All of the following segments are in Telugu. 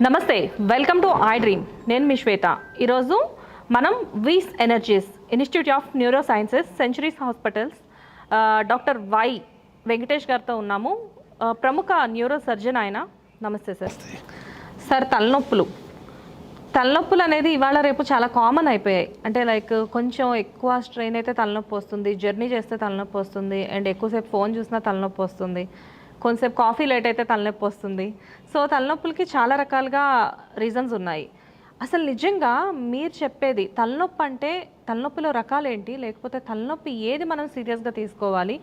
నమస్తే, వెల్కమ్ టు ఐ డ్రీమ్. నేను మీ శ్వేత. ఈరోజు మనం వీస్ energies institute of neurosciences century hospitals doctor Y Venkatesh గారితో ఉన్నాము. ప్రముఖ న్యూరో సర్జన్ ఆయన. నమస్తే సార్. సార్, తలనొప్పులు అనేది ఇవాళ రేపు చాలా కామన్ అయిపోయాయి. అంటే లైక్ కొంచెం ఎక్కువ స్ట్రెయిన్ అయితే తలనొప్పి వస్తుంది, జర్నీ చేస్తే తలనొప్పి వస్తుంది, అండ్ ఎక్కువసేపు ఫోన్ చూసినా తలనొప్పి వస్తుంది, కొంతసేపు కాఫీ లేట్ అయితే తలనొప్పి వస్తుంది. సో తలనొప్పులకి చాలా రకాలుగా రీజన్స్ ఉన్నాయి. అసలు నిజంగా మీరు చెప్పేది తలనొప్పి అంటే తలనొప్పిలో రకాలు ఏంటి, లేకపోతే తలనొప్పి ఏది మనం సీరియస్గా తీసుకోవాలి,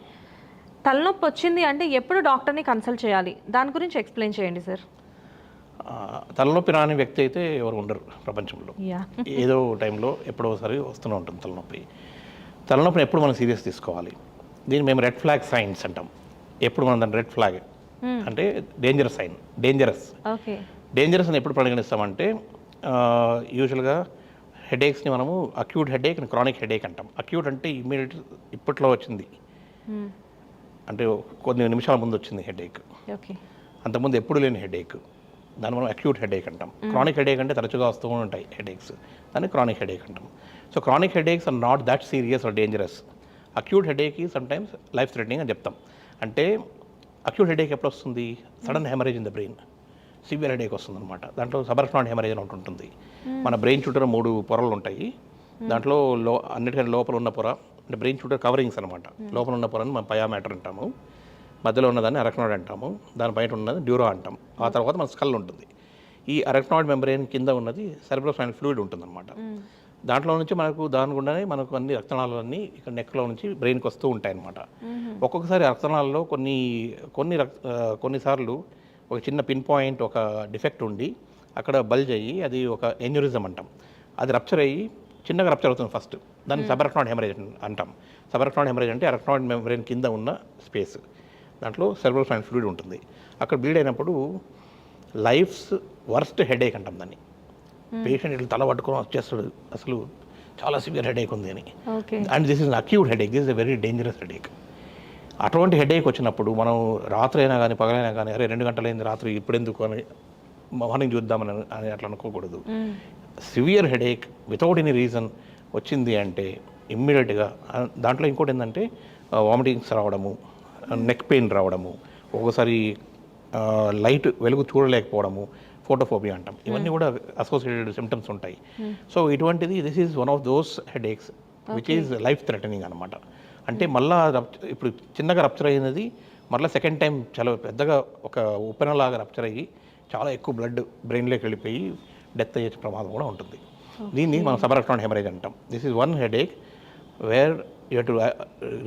తలనొప్పి వచ్చింది అంటే ఎప్పుడు డాక్టర్ని కన్సల్ట్ చేయాలి, దాని గురించి ఎక్స్ప్లెయిన్ చేయండి సార్. తలనొప్పి రాని వ్యక్తి అయితే ఎవరు ఉండరు ప్రపంచంలో. ఏదో టైంలో ఎప్పుడో ఒకసారి వస్తూనే ఉంటుంది తలనొప్పిని ఎప్పుడు మనం సీరియస్ తీసుకోవాలి. దీన్ని మేము రెడ్ ఫ్లాగ్ సైన్స్ అంటాం. ఎప్పుడు మనం దాన్ని రెడ్ ఫ్లాగ్ అంటే డేంజరస్ సైన్, డేంజరస్ అని ఎప్పుడు పరిగణిస్తామంటే యూజువల్గా హెడేక్స్ని మనము acute headache and chronic headache అంటాం. అక్యూట్ అంటే ఇమ్మీడియట్ ఇప్పట్లో వచ్చింది, అంటే కొన్ని నిమిషాల ముందు వచ్చింది హెడేక్, అంతకుముందు ఎప్పుడు లేని హెడేక్, దాన్ని మనం అక్యూట్ హెడేక్ అంటాం. క్రానిక్ హెడేక్ అంటే తరచుగా వస్తూ ఉంటాయి హెడేక్స్, దాన్ని క్రానిక్ హెడేక్ అంటాం. So chronic headaches are not that serious or dangerous. Acute headache ఈ సమ్టైమ్స్ లైఫ్ థ్రెటనింగ్ అని చెప్తాం. అంటే అక్యూట్ హెడేక్ ఎప్పుడు వస్తుంది? Sudden haemorrhage in the brain, severe headache వస్తుంది అనమాట. దాంట్లో సబర్ఫ్నాయిడ్ హెమరేజ్ అని ఒకటి ఉంటుంది. మన బ్రెయిన్ చుట్టూ 3 పొరలు ఉంటాయి. దాంట్లో అన్నిటికన్నా లోపల ఉన్న పొర అంటే బ్రెయిన్ చుట్టూ కవరింగ్స్ అనమాట. లోపల ఉన్న పొరని మనం పయా మ్యాటర్ అంటాము, మధ్యలో ఉన్నదాన్ని అరక్నాయిడ్ అంటాము, దాని బయట ఉన్నది డ్యూరా అంటాం. ఆ తర్వాత మన స్కల్ ఉంటుంది. ఈ అరక్నాయిడ్ మెంబ్రెయిన్ కింద ఉన్నది సెరెబ్రోస్పైనల్ ఫ్లూయిడ్ ఉంటుందన్నమాట. దాంట్లో నుంచి దాని గుండానే మనకు అన్ని రక్తనాళాలన్నీ ఇక్కడ నెక్లో నుంచి బ్రెయిన్కి వస్తూ ఉంటాయన్నమాట. ఒక్కొక్కసారి రక్తనాళాల్లో కొన్నిసార్లు ఒక చిన్న పిన్ పాయింట్, ఒక డిఫెక్ట్ ఉండి అక్కడ బల్జ్ అయ్యి అది ఒక ఎన్యూరిజం అంటాం. అది రప్చర్ అయ్యి చిన్నగా రప్చర్ అవుతుంది ఫస్ట్, దాన్ని సబర్ఫ్నాయిడ్ హెమరేజ్ అంటాం. సబర్ఫ్నాయిడ్ హెమరేజ్ అంటే అరక్నాయిడ్ మెంబ్రెయిన్ కింద ఉన్న స్పేస్, దాంట్లో సెరెబ్రోస్పైనల్ ఫ్లూయిడ్ ఉంటుంది. అక్కడ బ్లీడ్ అయినప్పుడు లైఫ్స్ వర్స్ట్ హెడేక్ అంటాం దాన్ని. పేషెంట్ ఇట్లా తల పట్టుకొని వచ్చేస్తాడు, అసలు చాలా సివియర్ హెడేక్ ఉంది అని. And this is acute headache, this is a very dangerous headache. అటువంటి హెడేక్ వచ్చినప్పుడు మనం రాత్రి అయినా కానీ పగలైనా కానీ అరే 2 గంటలైంది రాత్రి ఇప్పుడు ఎందుకు అని మార్నింగ్ చూద్దామని అట్లా అనుకోకూడదు. Severe headache without any reason వచ్చింది అంటే ఇమ్మీడియట్గా దాంట్లో ఇంకోటి ఏంటంటే వామిటింగ్స్ రావడము, నెక్ పెయిన్ రావడము, ఒక్కోసారి లైట్ వెలుగు చూడలేకపోవడము, ఫోటోఫోబియా అంటాం. ఇవన్నీ కూడా అసోసియేటెడ్ సిమ్టమ్స్ ఉంటాయి. సో ఇటువంటిది this is one of those headaches which is life threatening అనమాట. అంటే మళ్ళా ఇప్పుడు చిన్నగా రప్చర్ అయినది మళ్ళీ సెకండ్ టైం చాలా పెద్దగా ఒక ఉప్పెనలాగా రప్చర్ అయ్యి చాలా ఎక్కువ బ్లడ్ బ్రెయిన్లోకి వెళ్ళిపోయి డెత్ అయ్యే ప్రమాదం కూడా ఉంటుంది. దీన్ని మనం సబర్ఫ్నాయిడ్ హెమరేజ్ అంటాం. This is one headache where you have to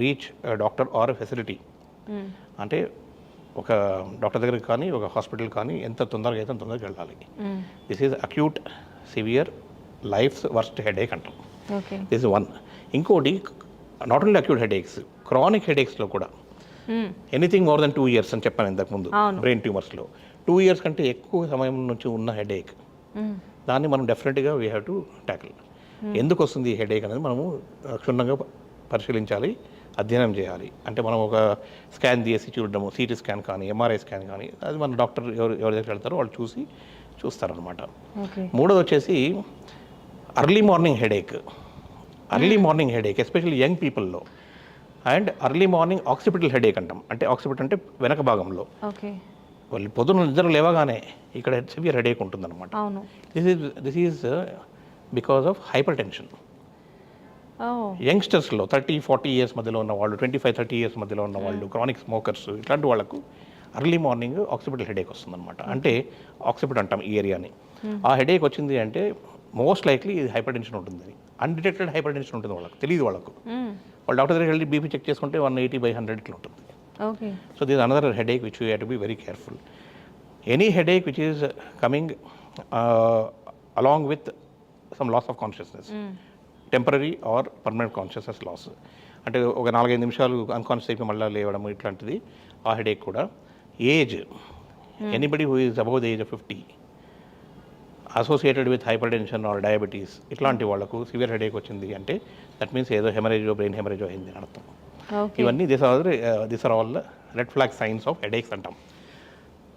reach doctor or facility. అంటే ఒక డాక్టర్ దగ్గరికి కానీ ఒక హాస్పిటల్ కానీ ఎంత తొందరగా అయితే తొందరగా వెళ్ళాలి. This is acute severe life's worst headache అంటాం. This is one. ఇంకోటి not only acute headaches, chronic హెడేక్స్లో కూడా ఎనీథింగ్ మోర్ దెన్ 2 years అని చెప్పాను ఇంతకుముందు. బ్రెయిన్ ట్యూమర్స్లో 2 years కంటే ఎక్కువ సమయం నుంచి ఉన్న హెడేక్, దాన్ని మనం డెఫినెట్గా వీ హ్యావ్ టు ట్యాకిల్. ఎందుకు వస్తుంది ఈ హెడేక్ అనేది మనము క్షుణ్ణంగా పరిశీలించాలి, అధ్యయనం చేయాలి. అంటే మనం ఒక స్కాన్ తీసి చూడడము, సిటీ స్కాన్ కానీ ఎంఆర్ఐ స్కాన్ కానీ, అది మన డాక్టర్ ఎవరి దగ్గర వెళ్తారో వాళ్ళు చూస్తారనమాట. మూడోది వచ్చేసి early morning headache. Especially young పీపుల్లో. And early morning occipital headache అంటాం. అంటే ఆక్సిపిటల్ అంటే వెనక భాగంలో వాళ్ళు పొద్దున్న నిద్ర లేవగానే ఇక్కడ సివియర్ హెడేక్ ఉంటుందన్నమాట. This is because of hypertension. యంగ్స్టర్స్లో 30-40 years మధ్యలో ఉన్న వాళ్ళు, 25-30 years మధ్యలో ఉన్న వాళ్ళు, క్రానిక్ స్మోకర్స్, ఇట్లాంటి వాళ్ళకు అర్లీ మార్నింగ్ ఆక్సిపిటల్ హెడేక్ వస్తుందన్నమాట. అంటే ఆక్సిపిట్ అంటాం ఈ ఏరియాని. ఆ హెడేక్ వచ్చింది అంటే మోస్ట్ లైక్లీ ఇది హైపర్ టెన్షన్ ఉంటుంది. అన్డిటెక్టెడ్ హైపర్ టెన్షన్ ఉంటుంది, వాళ్ళకి తెలియదు. వాళ్ళు డాక్టర్ దగ్గరికి వెళ్ళి బీపీ చెక్ చేసుకుంటే 180/100 ఇట్లా ఉంటుంది. So this another headache which you have to be very careful. Any headache which is coming along with some loss of consciousness, temporary or permanent consciousness loss, అంటే ఒక 4-5 నిమిషాలు అన్కాన్షియస్ అయిపోయి మళ్ళీ లేవడం, ఇట్లాంటిది ఆ హెడేక్ కూడా. Age, anybody who is above the age of 50 associated with hyper tension are diabetes, ఇట్లాంటి వాళ్ళకు సివియర్ హెడేక్ వచ్చింది అంటే దట్ మీన్స్ ఏదో హెమరేజో, బ్రెయిన్ హెమరేజో అయింది అని అర్థం. ఓకే. ఇవన్నీ this are all red flag signs of headaches అంటాం.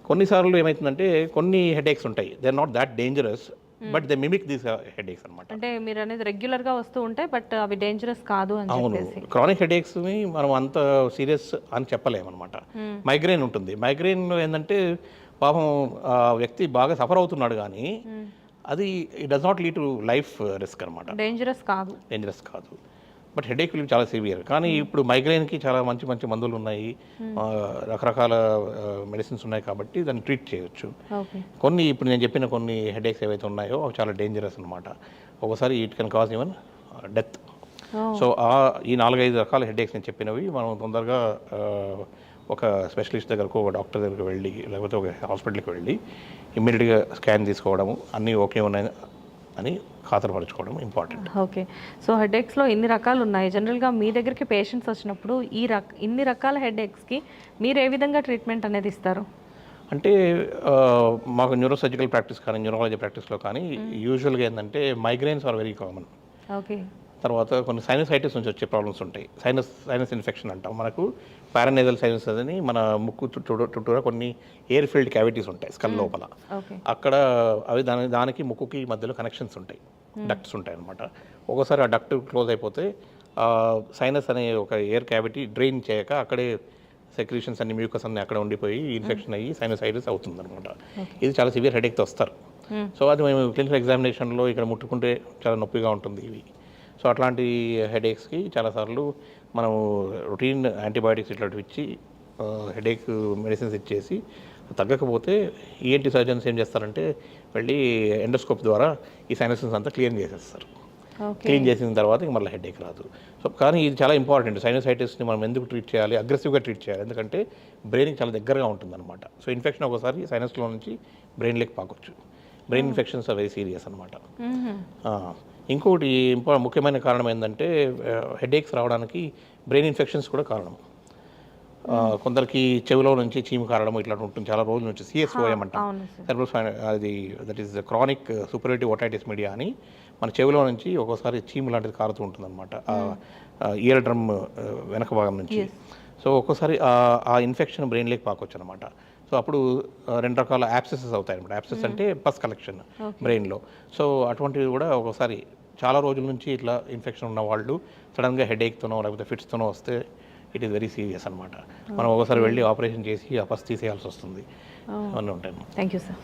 కొన్నిసార్లు ఏమవుతుందంటే కొన్ని హెడేక్స్ ఉంటాయి, they are not that dangerous, but they mimic these headaches అనమాట. అంటే మీరు అనేది రెగ్యులర్గా వస్తూ ఉంటాయి బట్ అవి డేంజరస్ కాదు అని అవును, చెప్పేసి. క్రానిక్ హెడేక్స్ని మనం అంత సీరియస్ అని చెప్పలేమన్నమాట. మైగ్రేన్ ఉంటుంది, మైగ్రేన్ ఏంటంటే పాపం ఆ వ్యక్తి బాగా సఫర్ అవుతున్నాడు కానీ అది it does not lead to life risk అనమాట, డేంజరస్ కాదు. డేంజరస్ కాదు. బట్ హెడేక్ చాలా సివియర్. కానీ ఇప్పుడు మైగ్రేన్కి చాలా మంచి మంచి మందులు ఉన్నాయి, రకరకాల మెడిసిన్స్ ఉన్నాయి కాబట్టి దాన్ని ట్రీట్ చేయొచ్చు. ఓకే. కొన్ని ఇప్పుడు నేను చెప్పిన కొన్ని హెడేక్స్ ఏవైతే ఉన్నాయో అవి చాలా డేంజరస్ అనమాట. ఒకసారి it can cause even death. So ఈ 4-5 రకాల హెడేక్స్ నేను చెప్పినవి మనం తొందరగా ఒక స్పెషలిస్ట్ దగ్గరకు, ఒక డాక్టర్ దగ్గరకు వెళ్ళి, లేకపోతే ఒక హాస్పిటల్కి వెళ్ళి ఇమ్మీడియట్గా స్కాన్ తీసుకోవడము, అన్నీ ఓకే ఉన్నాయి అని ఖాతరుపరచుకోవడం ఇంపార్టెంట్. ఓకే. సో హెడేక్స్లో ఇన్ని రకాలు ఉన్నాయి. జనరల్గా మీ దగ్గరికి పేషెంట్స్ వచ్చినప్పుడు ఇన్ని రకాల హెడేక్స్కి మీరు ఏ విధంగా ట్రీట్మెంట్ అనేది ఇస్తారు? అంటే మాకు న్యూరోసర్జికల్ ప్రాక్టీస్ కానీ న్యూరాలజీ ప్రాక్టీస్లో కానీ యూజువల్గా ఏంటంటే migraines are very common. Okay. తర్వాత కొన్ని సైనసైటిస్ నుంచి వచ్చే ప్రాబ్లమ్స్ ఉంటాయి. సైనస్ ఇన్ఫెక్షన్ అంటాం. మనకు పారానేజల్ సైనస్ అని మన ముక్కు చుట్టూరా కొన్ని ఎయిర్ ఫీల్డ్ క్యావిటీస్ ఉంటాయి స్కల్ లోపల. అక్కడ అవి దానికి ముక్కుకి మధ్యలో కనెక్షన్స్ ఉంటాయి, డక్ట్స్ ఉంటాయి అనమాట. ఒక్కోసారి ఆ డక్ట్ క్లోజ్ అయిపోతే సైనస్ అనే ఒక ఎయిర్ క్యావిటీ డ్రైన్ చేయక అక్కడే సెక్రీషన్స్ అన్ని, మ్యూకస్ అన్ని అక్కడ ఉండిపోయి ఇన్ఫెక్షన్ అయ్యి సైనసైటిస్ అవుతుంది అనమాట. ఇది చాలా సివియర్ హెడేక్తో వస్తారు. సో అది మేము క్లినికల్ ఎగ్జామినేషన్లో ఇక్కడ ముట్టుకుంటే చాలా నొప్పిగా ఉంటుంది ఇవి. సో అట్లాంటి హెడేక్స్కి చాలాసార్లు మనం రొటీన్ యాంటీబయాటిక్స్ ఇట్లాంటివి ఇచ్చి హెడేక్ మెడిసిన్స్ ఇచ్చేసి తగ్గకపోతే ఈఎన్టీ సర్జన్స్ ఏం చేస్తారంటే వెళ్ళి ఎండోస్కోప్ ద్వారా ఈ సైనసెస్ అంతా క్లీన్ చేసేస్తారు. క్లీన్ చేసిన తర్వాత ఇంక మళ్ళీ హెడేక్ రాదు. సో కానీ ఇది చాలా ఇంపార్టెంట్. సైనసైటిస్ని మనం ఎందుకు ట్రీట్ చేయాలి, అగ్రెసివ్గా ట్రీట్ చేయాలి, ఎందుకంటే బ్రెయిన్కి చాలా దగ్గరగా ఉంటుందన్నమాట. సో ఇన్ఫెక్షన్ ఒకసారి సైనస్లో నుంచి బ్రెయిన్లోకి పాకొచ్చు. Brain infections are very serious అనమాట. ఇంకొకటి ముఖ్యమైన కారణం ఏంటంటే హెడేక్స్ రావడానికి బ్రెయిన్ ఇన్ఫెక్షన్స్ కూడా కారణం. కొందరికి చెవిలో నుంచి చీము కారడం ఇట్లా ఉంటుంది చాలా రోజుల నుంచి. CSOM అంటాం, అది that is chronic suppurative otitis media అని. మన చెవిలో నుంచి ఒక్కోసారి చీము లాంటిది కారుతూ ఉంటుంది అనమాట ఇయర్ డ్రమ్ వెనక భాగం నుంచి. సో ఒక్కోసారి ఆ ఇన్ఫెక్షన్ బ్రెయిన్లోకి పాకొచ్చు అనమాట. సో అప్పుడు 2 రకాల యాప్సెసెస్ అవుతాయి అనమాట. యాప్సెస్ అంటే పస్ కలెక్షన్ బ్రెయిన్లో. సో అటువంటివి కూడా ఒకసారి చాలా రోజుల నుంచి ఇట్లా ఇన్ఫెక్షన్ ఉన్న వాళ్ళు సడన్గా హెడేక్తోనో లేకపోతే ఫిట్స్తోనో వస్తే ఇట్ ఈస్ వెరీ సీరియస్ అనమాట. మనం ఒకసారి వెళ్ళి ఆపరేషన్ చేసి ఆ పస్ తీసేయాల్సి వస్తుంది. అవన్నీ ఉంటాయి. Thank you sir.